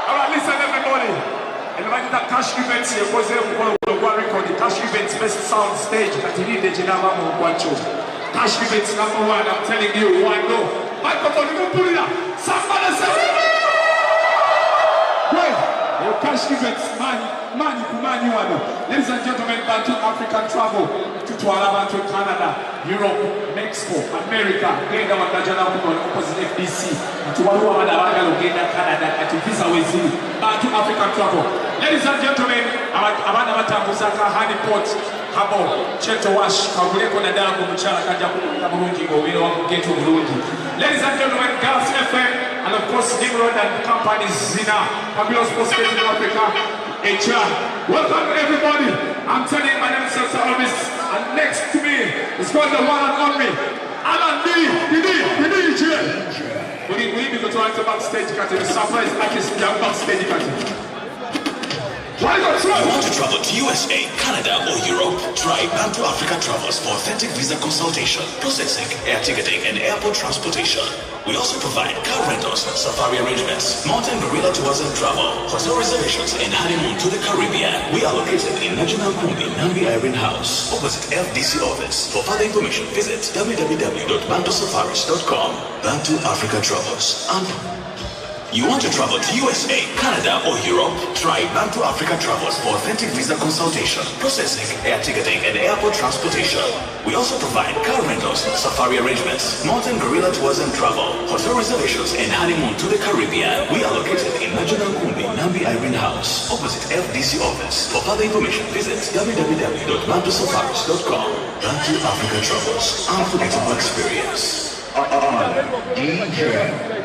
Alright, listen everybody. Invite that cash events here, because they're going to record the cash events best sound stage at the Nide Jinama Mwacho. Cash events number 1, I'm telling you, one no. Microphone, you put it up. Somebody say, wait, your cash events, man, ladies and gentlemen, Bantu African travel to Bantu Canada, Europe, Mexico, America, Genda Wakajana opposite FDC, to Waluamada, Canada, at Visa Wezi, Bantu African travel. Ladies and gentlemen, Abana Musaka, Honeypot, Habo, Cheto Wash, Kabuleko Nadago, Muchala, Kajabu, get to Burundi. Ladies and gentlemen, Gas FM, and of course, Nimrod and companies, Zina, Fabulous Post in Africa, HR. Welcome everybody. I'm telling you, my name is Salamis, and next to me is called the one and only Alan D. We go to answer backstage, the surprise Ageesigika backstage. You want to travel to USA, Canada, or Europe? Try Bantu Africa Travels for authentic visa consultation, processing, air ticketing, and airport transportation. We also provide car rentals, safari arrangements, mountain gorilla tours and travel, hotel reservations, and honeymoon to the Caribbean. We are located in National Kumbi, Nambi Irene House, opposite FDC office. For further information, visit www.bantusafaris.com. Bantu Africa Travels. You want to travel to USA, Canada, or Europe? Try Bantu Africa Travels for authentic visa consultation, processing, air ticketing, and airport transportation. We also provide car rentals, safari arrangements, mountain gorilla tours and travel, hotel reservations, and honeymoon to the Caribbean. We are located in National Kumbi, Nambi Irene House, opposite FDC office. For further information, visit www.bantusafaris.com. Bantu Africa Travels, unforgettable experience. DJ